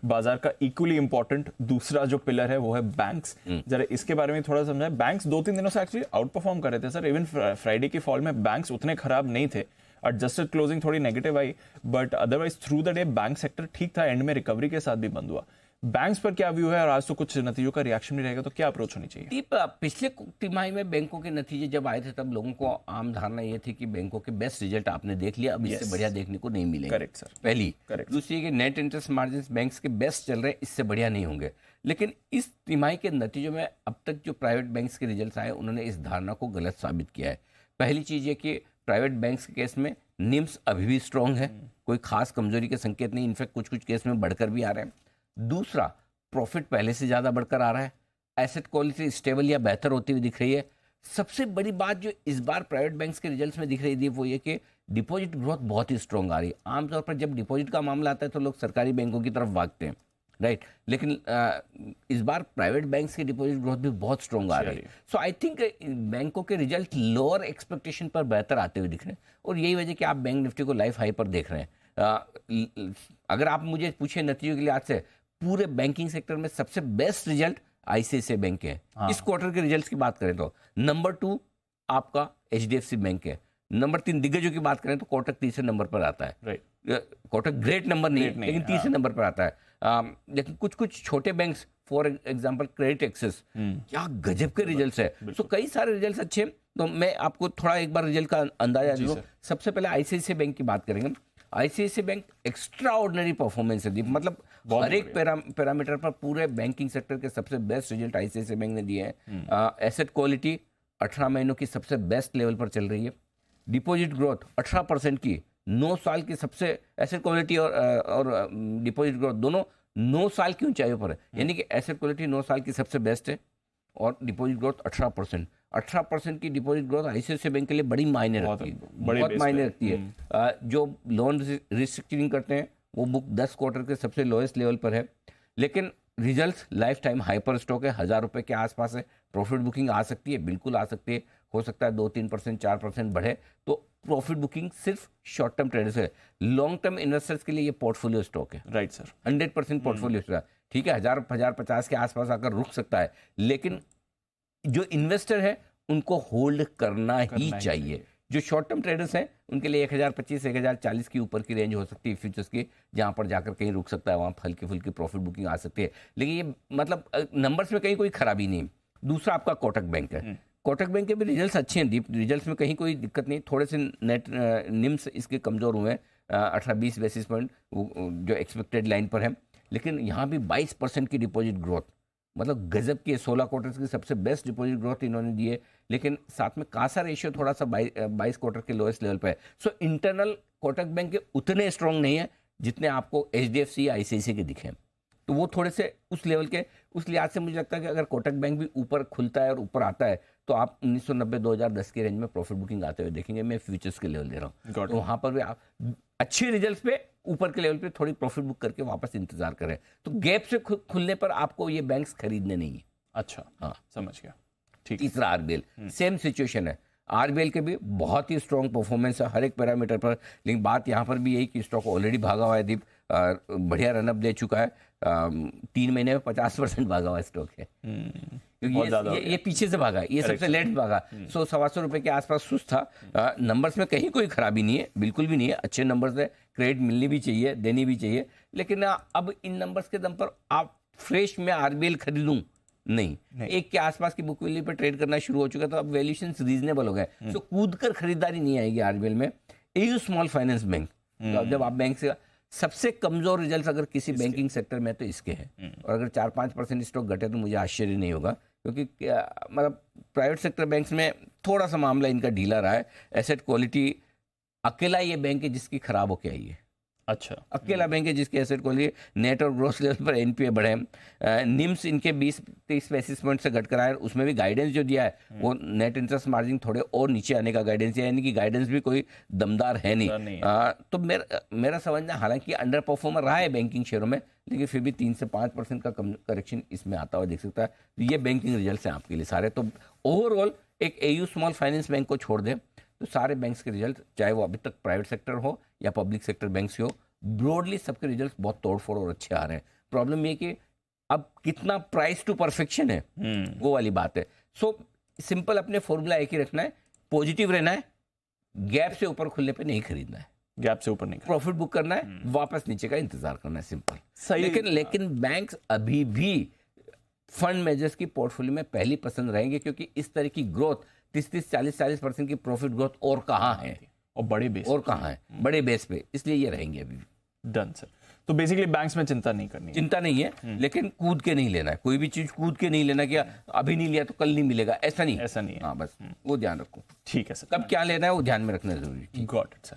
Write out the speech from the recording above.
बाजार का equally important दूसरा जो पिलर है वो है बैंक्स। जरा इसके बारे में थोड़ा समझाएं। बैंक्स 2-3 दिनों से एक्चुअली आउट परफॉर्म कर रहे थे सर। इवन फ्राइडे की फॉल में बैंक्स उतने खराब नहीं थे। एडजस्टेड क्लोजिंग थोड़ी negative I, but otherwise through the day bank sector ठीक था, एंड में रिकवरी के साथ भी बंद हुआ। बैंक्स पर क्या व्यू है, और आज तो कुछ नतीजों का रिएक्शन नहीं रहेगा, तो क्या अप्रोच होनी चाहिए? दीप, पिछले तिमाही में बैंकों के नतीजे जब आए थे तब लोगों को आम धारणा ये थी कि बैंकों के बेस्ट रिजल्ट आपने देख लिया, अब इससे बढ़िया देखने को नहीं मिलेंगे। Correct sir. पहली। करेक्ट। दूसरी कि नेट इंटरेस्ट मार्जिन बैंक्स के बेस्ट चल रहे हैं, इससे बढ़िया नहीं होंगे। लेकिन इस तिमाही के नतीजों में अब तक जो प्राइवेट बैंक्स के रिजल्ट आए उन्होंने इस धारणा को गलत साबित किया है। पहली चीज ये कि प्राइवेट बैंक्स के केस में निम्स अभी भी स्ट्रांग है, कोई खास कमजोरी के संकेत नहीं, इनफैक्ट कुछ कुछ केस में बढ़कर भी आ रहे हैं। दूसरा, प्रॉफिट पहले से ज्यादा बढ़कर आ रहा है, एसेट क्वालिटी स्टेबल या बेहतर होती हुई दिख रही है। सबसे बड़ी बात जो इस बार प्राइवेट बैंक्स के रिजल्ट्स में दिख रही थी वो ये कि डिपॉजिट ग्रोथ बहुत ही स्ट्रांग आ रही है। आमतौर पर जब डिपॉजिट का मामला आता है तो लोग सरकारी बैंकों की तरफ भागते हैं, राइट, लेकिन इस बार प्राइवेट बैंक्स की डिपॉजिट ग्रोथ भी बहुत स्ट्रांग आ रही है। सो आई थिंक बैंकों के रिजल्ट लोअर एक्सपेक्टेशन पर बेहतर आते हुए दिख रहे हैं, और यही वजह कि आप बैंक निफ्टी को लाइफ हाई पर देख रहे हैं। अगर आप मुझे पूछे नतीजों के लिहाज से, पूरे बैंकिंग सेक्टर में सबसे बेस्ट रिजल्ट आईसीआईसीआई बैंक के हैं। इस क्वार्टर के रिजल्ट्स की बात करें तो नंबर 2 आपका एचडीएफसी बैंक है, नंबर 3 दिग्गजों की बात करें तो कोटक तीसरे नंबर पर आता है। राइट। कोटक ग्रेट नंबर नहीं है, लेकिन तीसरे नंबर पर आता है। लेकिन कुछ कुछ छोटे banks, for example credit access, क्या गजब के रिजल्ट्स है। सो कई सारे रिजल्ट्स अच्छे हैं। तो मैं आपको थोड़ा एक बार रिजल्ट का अंदाजा दूं। सबसे पहले आईसीआईसीआई बैंक की बात करेंगे। ICICI bank extra ordinary performance है, मतलब हर एक पैरामीटर पर पूरे बैंकिंग सेक्टर के सबसे बेस्ट रिजल्ट आईसीआईसीआई बैंक ने दिए हैं। एसेट क्वालिटी 18 महीनों की सबसे बेस्ट लेवल पर चल रही है। डिपॉजिट ग्रोथ 18% की, 9 साल की सबसे, एसेट क्वालिटी और डिपॉजिट ग्रोथ दोनों 9 साल की ऊंचाइयों पर है। यानी कि एसेट क्वालिटी 9 साल की सबसे बेस्ट है, और डिपॉजिट ग्रोथ 18% की डिपॉजिट ग्रोथ आईसीआईसीआई बैंक के लिए बड़ी मायने रखती है, बहुत मायने रखती है। जो लोन रिस्ट्रक्चरिंग करते हैं वो बुक 10 क्वार्टर के सबसे लोएस्ट लेवल पर है, लेकिन results life time hyper stock है, 1000 रुपए के आसपास है। प्रॉफिट बुकिंग आ सकती है, बिल्कुल आ सकती है, हो सकता है 2-3%, 4% बढ़े, तो प्रॉफिट बुकिंग सिर्फ शॉर्ट टर्म ट्रेडर्स है। लॉन्ग टर्म इन्वेस्टर्स के लिए ये पोर्टफोलियो स्टॉक है। Right sir. 100% पोर्टफोलियो स्टॉक, ठीक है, 1050 के आसपास आकर रुक सकता है, लेकिन जो इन्वेस्टर है उनको होल्ड करना ही चाहिए। जो शॉर्ट टर्म ट्रेडर्स हैं उनके लिए 1025, 1040 की ऊपर की रेंज हो सकती है फ्यूचर्स की, जहां पर जाकर कहीं रुक सकता है, वहां हल्की फुल्की प्रॉफिट बुकिंग आ सकती है, लेकिन ये मतलब नंबर्स में कहीं कोई खराबी नहीं। दूसरा आपका कोटक बैंक है। कोटक बैंक के भी रिजल्ट्स अच्छे हैं, रिजल्ट्स में कहीं कोई दिक्कत नहीं। थोड़े से नेट निम्स इसके कमजोर हुए हैं, 18-20 बेसिस पॉइंट जो एक्सपेक्टेड लाइन पर है, लेकिन यहाँ भी 22% की डिपॉजिट ग्रोथ, मतलब गजब की 16 क्वार्टर्स की सबसे बेस्ट डिपॉजिट ग्रोथ इन्होंने दी है, लेकिन साथ में कासा रेशियो थोड़ा सा 22 क्वार्टर के लोएस्ट लेवल पे है। सो इंटरनल कोटक बैंक के उतने स्ट्रांग नहीं है जितने आपको एचडीएफसी या आईसीआईसीआई के दिखे, तो वो थोड़े से उस लेवल के, उस लिहाज से मुझे लगता है कि अगर कोटक बैंक भी ऊपर खुलता है और ऊपर आता है तो आप 1990-2010 के रेंज में प्रॉफिट बुकिंग आते हुए देखेंगे। मैं फ्यूचर्स के लेवल दे रहा हूँ, तो वहां पर भी आप अच्छे रिजल्ट्स पे ऊपर के लेवल पे थोड़ी प्रॉफिट बुक करके वापस इंतजार करें, तो गैप से खुलने पर आपको ये बैंक्स खरीदने नहीं है। अच्छा, हाँ, समझ गया। ठीक। तीसरा आरबीएल, सेम सिचुएशन है। आरबीएल के भी बहुत ही स्ट्रॉन्ग परफॉर्मेंस है हर एक पैरामीटर पर, लेकिन बात यहाँ पर भी यही कि स्टॉक ऑलरेडी भागा हुआ है दीप, बढ़िया रनअप दे चुका है, 3 महीने में 50% भागा हुआ स्टॉक है, क्योंकि ये पीछे से भागा, ये सबसे लेट भागा। 100-125 रुपए के आसपास सुस्त था। नंबर्स में कहीं कोई खराबी नहीं है, बिल्कुल भी नहीं है, अच्छे नंबर्स है, क्रेडिट मिलनी भी चाहिए, देनी भी चाहिए, लेकिन अब इन नंबर्स के दम पर आप फ्रेश में आरबीएल खरीदूं नहीं, एक के आसपास की बुक वैल्यू पर ट्रेड करना शुरू हो चुका है, तो अब वैल्यूएशन रीजनेबल हो गए, तो कूद कर खरीदारी नहीं आएगी आरबीएल में। एयू स्मॉल फाइनेंस बैंक, जब आप बैंक से, सबसे कमजोर रिजल्ट अगर किसी बैंकिंग सेक्टर में तो इसके हैं, और अगर 4-5% स्टॉक घटे तो मुझे आश्चर्य नहीं होगा, क्योंकि मतलब प्राइवेट सेक्टर बैंक्स में थोड़ा सा मामला इनका ढीला रहा है। एसेट क्वालिटी अकेला ये बैंक है जिसकी खराब होके आई है। अच्छा, अकेला बैंक है जिसके एसेट क्वालिटी नेट और ग्रोस लेवल पर एनपीए बढ़े हैं। निम्स इनके 20-30 बेसिस पॉइंट से घटकर आए, उसमें भी गाइडेंस जो दिया है वो नेट इंटरेस्ट मार्जिन थोड़े और नीचे आने का गाइडेंस है, यानी कि गाइडेंस भी कोई दमदार है नहीं। तो मेरा समझना, हालांकि अंडर परफॉर्मर रहा है बैंकिंग शेयरों में, लेकिन फिर भी 3 से 5% का करेक्शन इसमें आता हुआ दिख सकता है। तो ये बैंकिंग रिजल्ट हैं आपके लिए सारे। तो ओवरऑल एक एयू स्मॉल फाइनेंस बैंक को छोड़ दें तो सारे बैंक्स के रिजल्ट, चाहे वो अभी तक प्राइवेट सेक्टर हो या पब्लिक सेक्टर बैंक्स हो, ब्रॉडली सबके रिजल्ट्स बहुत तोड़फोड़ और अच्छे आ रहे हैं। प्रॉब्लम ये कि अब कितना प्राइस टू परफेक्शन है, वो वाली बात है। सो सिंपल अपने फॉर्मूला एक ही रखना है, पॉजिटिव रहना है, गैप से ऊपर खुलने पे नहीं खरीदना है, गैप से ऊपर नहीं प्रॉफिट बुक करना है, वापस नीचे का इंतजार करना है, सिंपल। सही। लेकिन बैंक्स अभी भी फंड मैनेजर्स की पोर्टफोलियो में पहली पसंद रहेंगे, क्योंकि इस तरह की ग्रोथ 30-40% की प्रॉफिट ग्रोथ और कहाँ है, और बड़े बेस और कहाँ है, बड़े बेस पे, इसलिए ये रहेंगे अभी भी। Done sir. तो बेसिकली बैंक्स में चिंता नहीं करनी है। चिंता नहीं है, लेकिन कूद के नहीं लेना है, कोई भी चीज कूद के नहीं लेना कि अभी नहीं लिया तो कल नहीं मिलेगा, ऐसा नहीं। ऐसा नहीं है। हाँ, बस वो ध्यान रखो। ठीक है सर। कब क्या लेना है वो ध्यान में रखना जरूरी है। Got it sir.